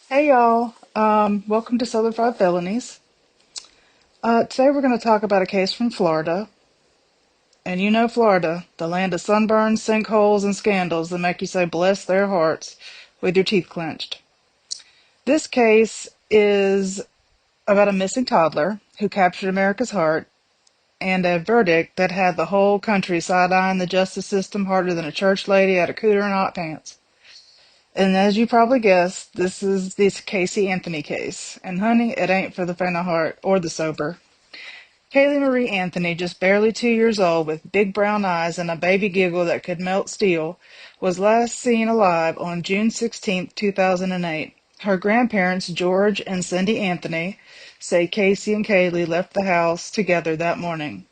Hey y'all, welcome to Southern Fried Felonies. Today we're going to talk about a case from Florida. And you know Florida, the land of sunburns, sinkholes, and scandals that make you say bless their hearts with your teeth clenched. This case is about a missing toddler who captured America's heart and a verdict that had the whole country side-eyeing the justice system harder than a church lady at a cooter and hot pants. And as you probably guessed, this is this Casey Anthony case. And honey, it ain't for the faint of heart or the sober. Caylee Marie Anthony, just barely 2 years old, with big brown eyes and a baby giggle that could melt steel, was last seen alive on June 16, 2008. Her grandparents, George and Cindy Anthony, say Casey and Caylee left the house together that morning.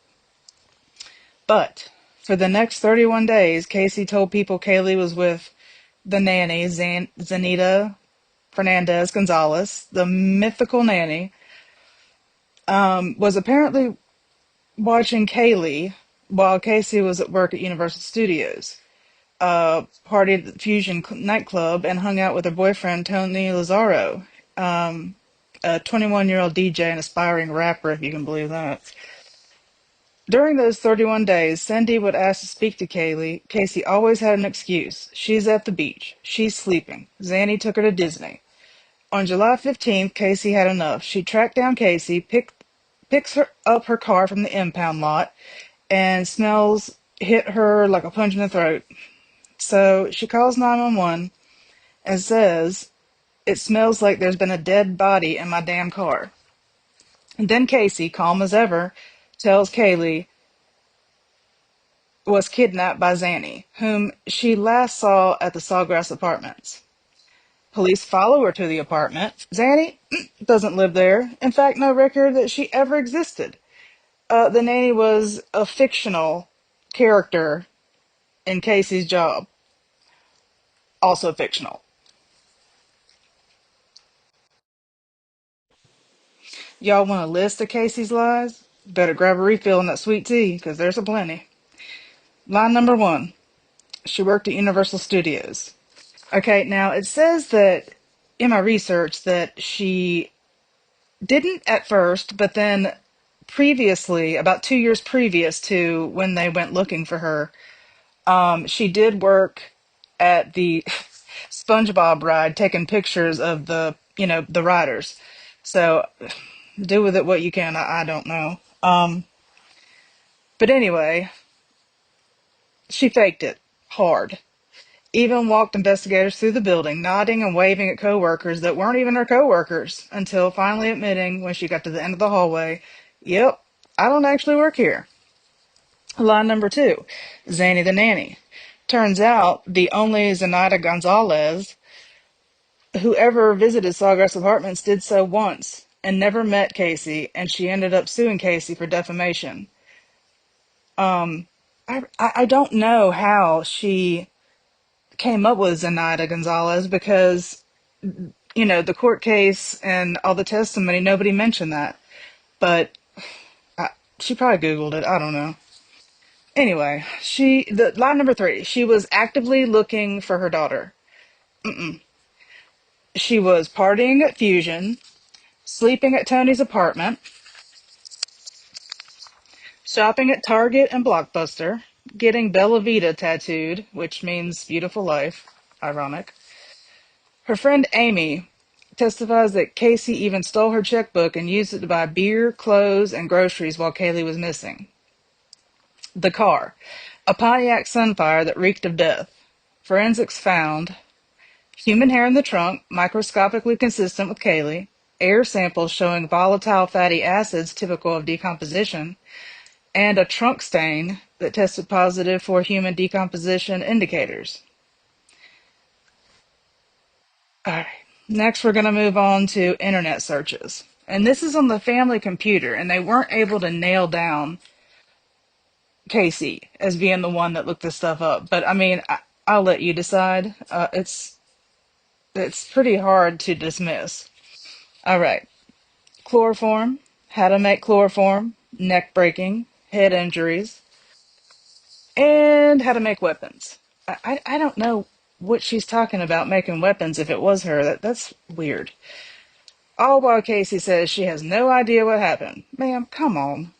But for the next 31 days, Casey told people Caylee was with the nanny, Zanita Fernandez Gonzalez, the mythical nanny, was apparently watching Caylee while Casey was at work at Universal Studios, partied at the Fusion nightclub, and hung out with her boyfriend, Tony Lazzaro, a 21-year-old DJ and aspiring rapper, if you can believe that. During those 31 days, Cindy would ask to speak to Caylee. Casey always had an excuse. She's at the beach. She's sleeping. Zanny took her to Disney. On July 15th, Casey had enough. She tracked down Casey, picks her up her car from the impound lot, and smells hit her like a punch in the throat. So she calls 911 and says, "It smells like there's been a dead body in my damn car." And then Casey, calm as ever, tells Caylee was kidnapped by Zanny, whom she last saw at the Sawgrass Apartments. Police follow her to the apartment. Zanny doesn't live there. In fact, no record that she ever existed. The nanny was a fictional character in Casey's job. Also fictional. Y'all want a list of Casey's lies? Better grab a refill on that sweet tea, because there's a plenty. Lie number one. She worked at Universal Studios. Okay, now it says that in my research that she didn't at first, but then previously, about 2 years previous to when they went looking for her, she did work at the SpongeBob ride, taking pictures of the riders. So do with it what you can. I don't know. But anyway, she faked it hard. Even walked investigators through the building, nodding and waving at coworkers that weren't even her coworkers, until finally admitting when she got to the end of the hallway, "Yep, I don't actually work here." Line number two, Zanny the nanny. Turns out the only Zenaida Gonzalez who ever visited Sawgrass Apartments did so once and never met Casey, and she ended up suing Casey for defamation. I don't know how she came up with Zenaida Gonzalez because, the court case and all the testimony, nobody mentioned that. But she probably Googled it. I don't know. Anyway, the line number three, she was actively looking for her daughter. She was partying at Fusion, sleeping at Tony's apartment, shopping at Target and Blockbuster, getting Bella Vita tattooed, which means beautiful life. Ironic. Her friend Amy testifies that Casey even stole her checkbook and used it to buy beer, clothes, and groceries while Caylee was missing. The car, a Pontiac Sunfire that reeked of death. Forensics found human hair in the trunk, microscopically consistent with Caylee, air samples showing volatile fatty acids typical of decomposition, and a trunk stain that tested positive for human decomposition indicators. All right. Next, we're going to move on to internet searches. And this is on the family computer, and they weren't able to nail down Casey as being the one that looked this stuff up. But I mean, I'll let you decide. It's pretty hard to dismiss. All right. Chloroform, how to make chloroform, neck breaking, head injuries, and how to make weapons. I don't know what she's talking about making weapons if it was her. That's weird. All while Casey says she has no idea what happened. Ma'am, come on.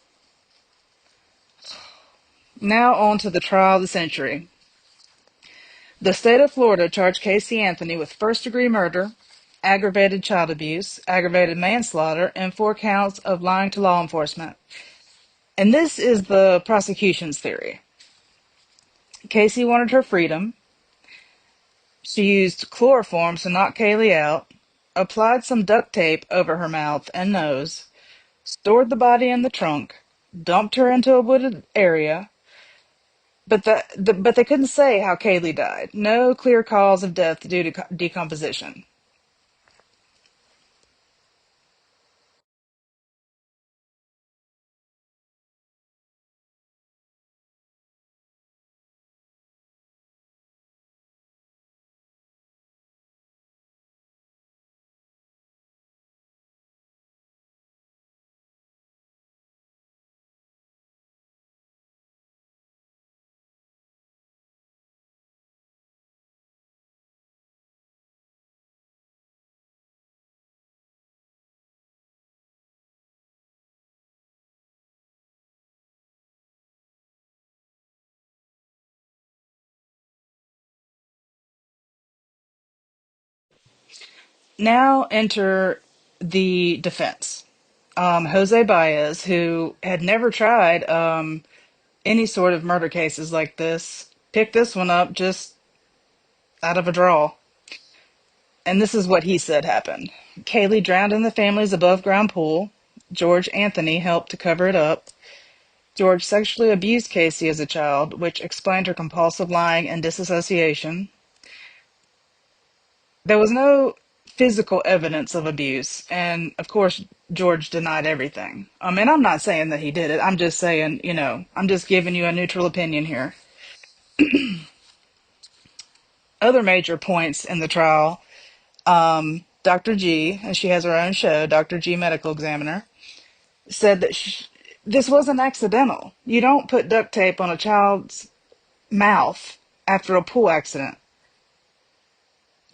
Now on to the trial of the century. The state of Florida charged Casey Anthony with first-degree murder, aggravated child abuse, aggravated manslaughter, and 4 counts of lying to law enforcement. And this is the prosecution's theory. Casey wanted her freedom. She used chloroform to knock Caylee out, applied some duct tape over her mouth and nose, stored the body in the trunk, dumped her into a wooded area, but but they couldn't say how Caylee died. No clear cause of death due to decomposition. Now enter the defense. Jose Baez, who had never tried any sort of murder cases like this, picked this one up just out of a draw. And this is what he said happened. Caylee drowned in the family's above ground pool. George Anthony helped to cover it up. George sexually abused Casey as a child, which explained her compulsive lying and disassociation. There was no physical evidence of abuse, and of course, George denied everything. And I'm not saying that he did it. I'm just saying, I'm just giving you a neutral opinion here. Other major points in the trial, Dr. G, and she has her own show, Dr. G Medical Examiner, said that this wasn't accidental. You don't put duct tape on a child's mouth after a pool accident.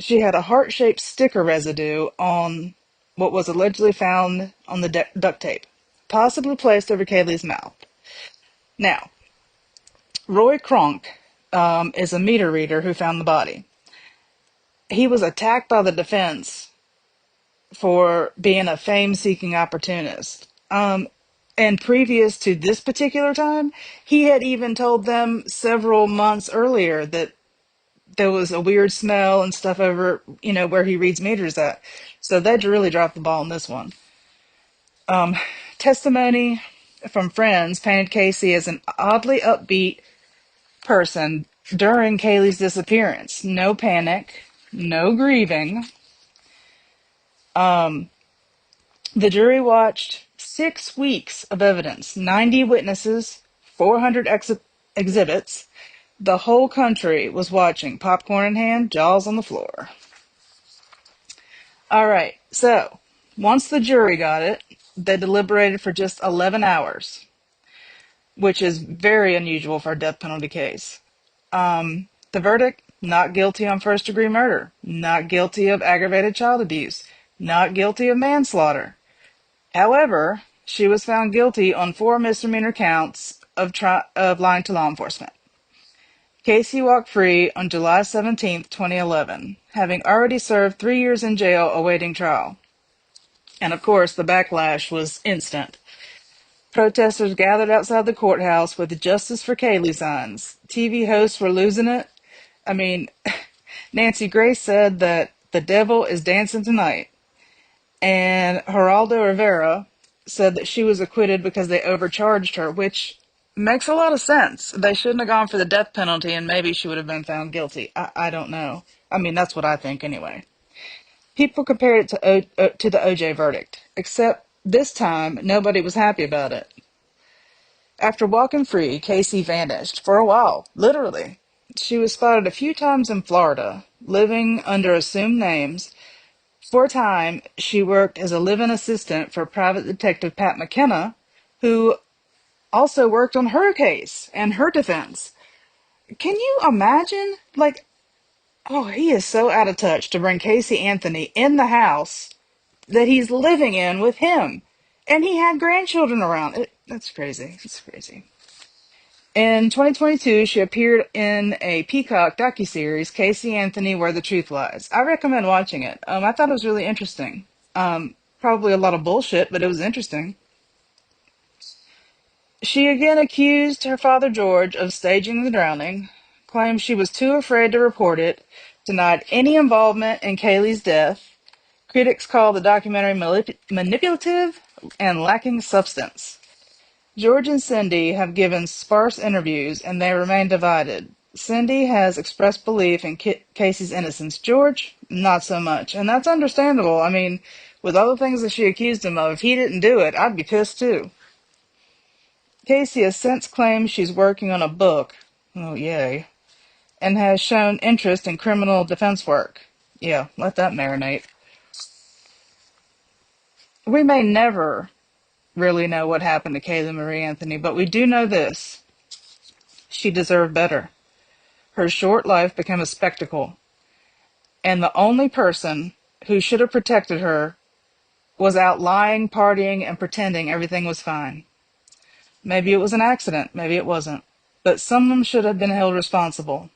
She had a heart-shaped sticker residue on what was allegedly found on the duct tape, possibly placed over Caylee's mouth. Now, Roy Kronk is a meter reader who found the body. He was attacked by the defense for being a fame-seeking opportunist. And previous to this particular time, he had even told them several months earlier that there was a weird smell and stuff over, where he reads meters at. So they really dropped the ball on this one. Testimony from friends painted Casey as an oddly upbeat person during Caylee's disappearance. No panic, no grieving. The jury watched 6 weeks of evidence, 90 witnesses, 400 exhibits. The whole country was watching, popcorn in hand, jaws on the floor. All right, so once the jury got it, they deliberated for just 11 hours, which is very unusual for a death penalty case. The verdict, not guilty on first-degree murder, not guilty of aggravated child abuse, not guilty of manslaughter. However, she was found guilty on 4 misdemeanor counts of lying to law enforcement. Casey walked free on July 17, 2011, having already served 3 years in jail awaiting trial. And of course, the backlash was instant. Protesters gathered outside the courthouse with "Justice for Caylee" signs. TV hosts were losing it. I mean, Nancy Grace said that the devil is dancing tonight. And Geraldo Rivera said that she was acquitted because they overcharged her, which makes a lot of sense. They shouldn't have gone for the death penalty, and maybe she would have been found guilty. I don't know. I mean, that's what I think anyway. People compared it to the OJ verdict, except this time nobody was happy about it. After walking free, Casey vanished for a while, literally. She was spotted a few times in Florida, living under assumed names. For a time, she worked as a live-in assistant for private detective Pat McKenna, who also worked on her case and her defense. Can you imagine? Like, Oh, he is so out of touch to bring Casey Anthony in the house that he's living in with him. And he had grandchildren around. That's crazy. It's crazy. In 2022, she appeared in a Peacock docuseries, Casey Anthony, Where the Truth Lies. I recommend watching it. I thought it was really interesting. Probably a lot of bullshit, but it was interesting. She again accused her father George of staging the drowning, claimed she was too afraid to report it, denied any involvement in Caylee's death. Critics call the documentary manipulative and lacking substance. George and Cindy have given sparse interviews and they remain divided. Cindy has expressed belief in Casey's innocence. George, not so much. And that's understandable. I mean, with all the things that she accused him of, if he didn't do it, I'd be pissed too. Casey has since claimed she's working on a book. Oh, yay. And has shown interest in criminal defense work. Yeah, let that marinate. We may never really know what happened to Caylee Marie Anthony, but we do know this. She deserved better. Her short life became a spectacle, and the only person who should have protected her was out lying, partying, and pretending everything was fine. Maybe it was an accident, maybe it wasn't, but someone should have been held responsible.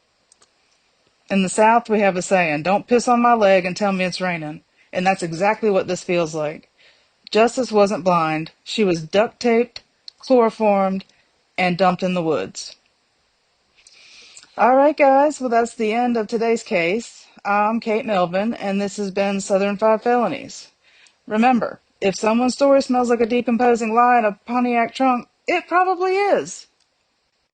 In the South, we have a saying, don't piss on my leg and tell me it's raining, and that's exactly what this feels like. Justice wasn't blind. She was duct taped, chloroformed, and dumped in the woods. All right, guys. Well, that's the end of today's case. I'm Kate Melvin, and this has been Southern Five Felonies. Remember, if someone's story smells like a decomposing lie in a Pontiac trunk, it probably is.